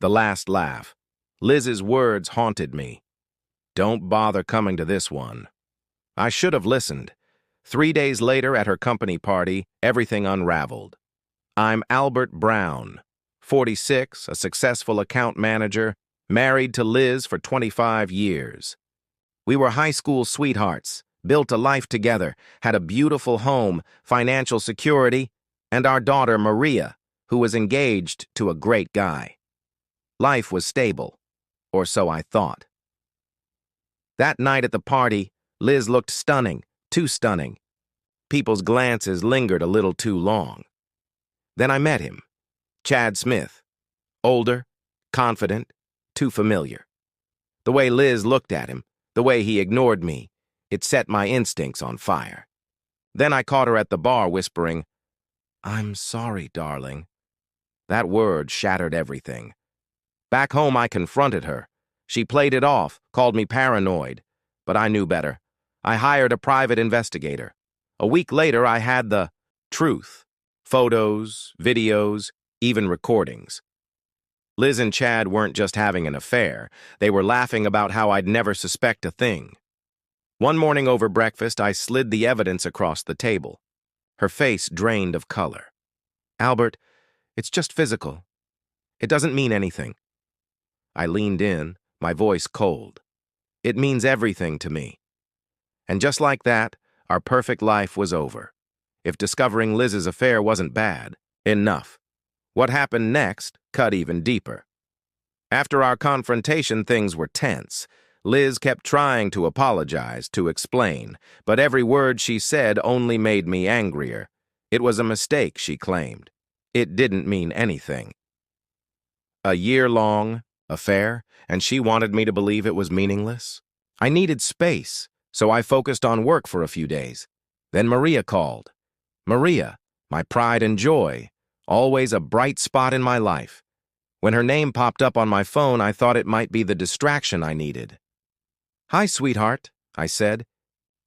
The last laugh. Liz's words haunted me. Don't bother coming to this one. I should have listened. 3 days later at her company party, everything unraveled. I'm Albert Brown, 46, a successful account manager, married to Liz for 25 years. We were high school sweethearts, built a life together, had a beautiful home, financial security, and our daughter Maria, who was engaged to a great guy. Life was stable, or so I thought. That night at the party, Liz looked stunning, too stunning. People's glances lingered a little too long. Then I met him, Chad Smith. Older, confident, too familiar. The way Liz looked at him, the way he ignored me, it set my instincts on fire. Then I caught her at the bar whispering, "I'm sorry, darling." That word shattered everything. Back home, I confronted her. She played it off, called me paranoid. But I knew better. I hired a private investigator. A week later, I had the truth. Photos, videos, even recordings. Liz and Chad weren't just having an affair. They were laughing about how I'd never suspect a thing. One morning over breakfast, I slid the evidence across the table. Her face drained of color. "Albert, it's just physical. It doesn't mean anything." I leaned in, my voice cold. "It means everything to me." And just like that, our perfect life was over. If discovering Liz's affair wasn't bad, enough. What happened next cut even deeper. After our confrontation, things were tense. Liz kept trying to apologize, to explain, but every word she said only made me angrier. It was a mistake, she claimed. It didn't mean anything. A year-long affair, and she wanted me to believe it was meaningless? I needed space, so I focused on work for a few days. Then Maria called. Maria, my pride and joy, always a bright spot in my life. When her name popped up on my phone, I thought it might be the distraction I needed. "Hi, sweetheart," I said,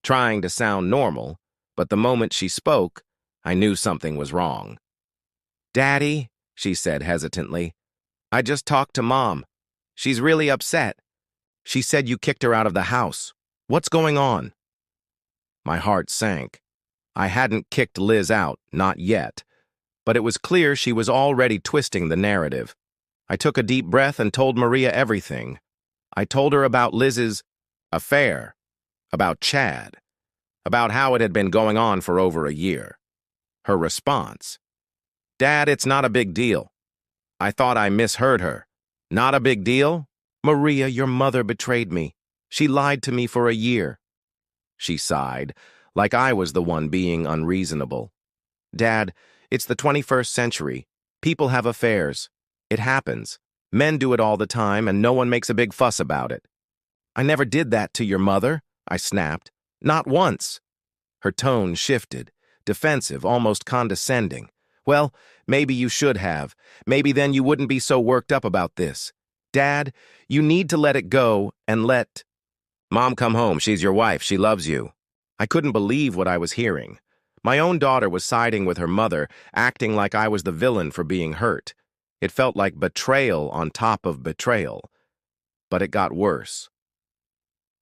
trying to sound normal, but the moment she spoke, I knew something was wrong. "Daddy," she said hesitantly, "I just talked to Mom. She's really upset. She said you kicked her out of the house. What's going on?" My heart sank. I hadn't kicked Liz out, not yet, but it was clear she was already twisting the narrative. I took a deep breath and told Maria everything. I told her about Liz's affair, about Chad, about how it had been going on for over a year. Her response: "Dad, it's not a big deal." I thought I misheard her. "Not a big deal? Maria, your mother betrayed me. She lied to me for a year." She sighed, like I was the one being unreasonable. "Dad, it's the 21st century. People have affairs. It happens. Men do it all the time, and no one makes a big fuss about it." "I never did that to your mother," I snapped. "Not once." Her tone shifted, defensive, almost condescending. "Well, maybe you should have. Maybe then you wouldn't be so worked up about this. Dad, you need to let it go and let Mom come home. She's your wife. She loves you." I couldn't believe what I was hearing. My own daughter was siding with her mother, acting like I was the villain for being hurt. It felt like betrayal on top of betrayal. But it got worse.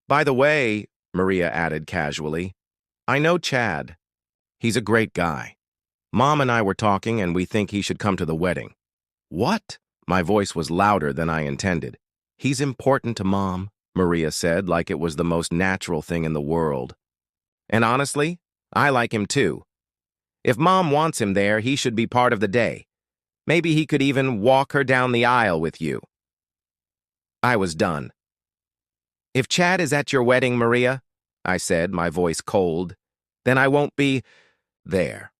"By the way," Maria added casually, "I know Chad. He's a great guy. Mom and I were talking, and we think he should come to the wedding." "What?" My voice was louder than I intended. "He's important to Mom," Maria said, like it was the most natural thing in the world. "And honestly, I like him too. If Mom wants him there, he should be part of the day. Maybe he could even walk her down the aisle with you." I was done. "If Chad is at your wedding, Maria," I said, my voice cold, "then I won't be there."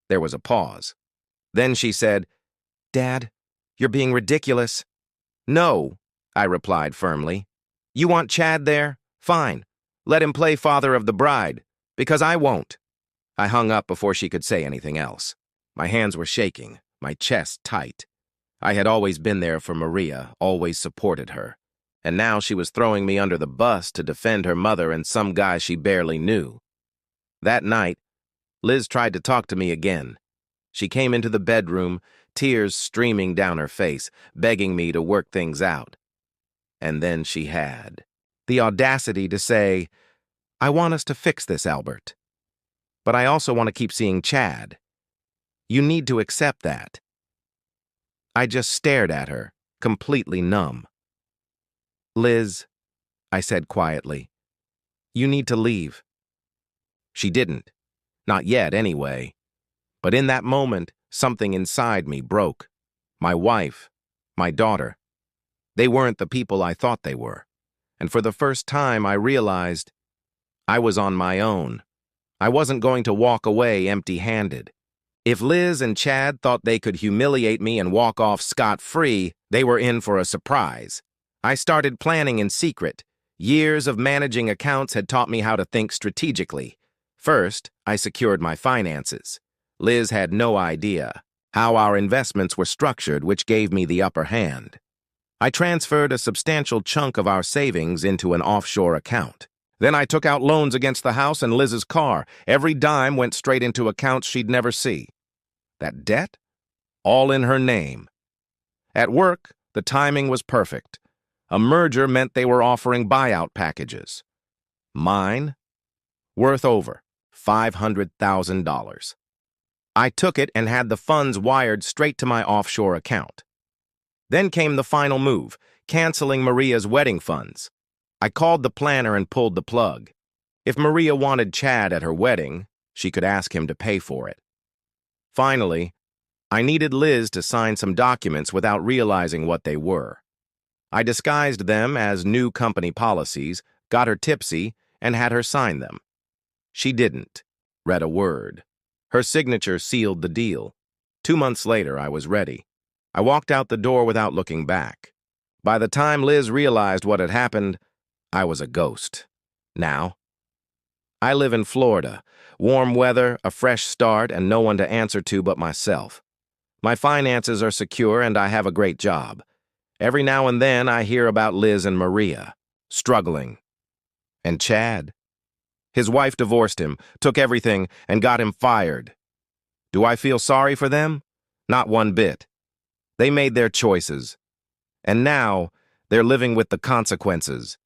There was a pause. Then she said, "Dad, you're being ridiculous." "No," I replied firmly. "You want Chad there? Fine. Let him play father of the bride, because I won't." I hung up before she could say anything else. My hands were shaking, my chest tight. I had always been there for Maria, always supported her. And now she was throwing me under the bus to defend her mother and some guy she barely knew. That night, Liz tried to talk to me again. She came into the bedroom, tears streaming down her face, begging me to work things out. And then she had the audacity to say, "I want us to fix this, Albert. But I also want to keep seeing Chad. You need to accept that." I just stared at her, completely numb. "Liz," I said quietly, "you need to leave." She didn't. Not yet, anyway. But in that moment, something inside me broke. My wife, my daughter. They weren't the people I thought they were. And for the first time, I realized I was on my own. I wasn't going to walk away empty-handed. If Liz and Chad thought they could humiliate me and walk off scot-free, they were in for a surprise. I started planning in secret. Years of managing accounts had taught me how to think strategically. First, I secured my finances. Liz had no idea how our investments were structured, which gave me the upper hand. I transferred a substantial chunk of our savings into an offshore account. Then I took out loans against the house and Liz's car. Every dime went straight into accounts she'd never see. That debt? All in her name. At work, the timing was perfect. A merger meant they were offering buyout packages. Mine? Worth over $500,000. I took it and had the funds wired straight to my offshore account. Then came the final move, canceling Maria's wedding funds. I called the planner and pulled the plug. If Maria wanted Chad at her wedding, she could ask him to pay for it. Finally, I needed Liz to sign some documents without realizing what they were. I disguised them as new company policies, got her tipsy, and had her sign them. She didn't read a word. Her signature sealed the deal. 2 months later, I was ready. I walked out the door without looking back. By the time Liz realized what had happened, I was a ghost. Now, I live in Florida. Warm weather, a fresh start, and no one to answer to but myself. My finances are secure and I have a great job. Every now and then I hear about Liz and Maria, struggling. And Chad? His wife divorced him, took everything, and got him fired. Do I feel sorry for them? Not one bit. They made their choices. And now, they're living with the consequences.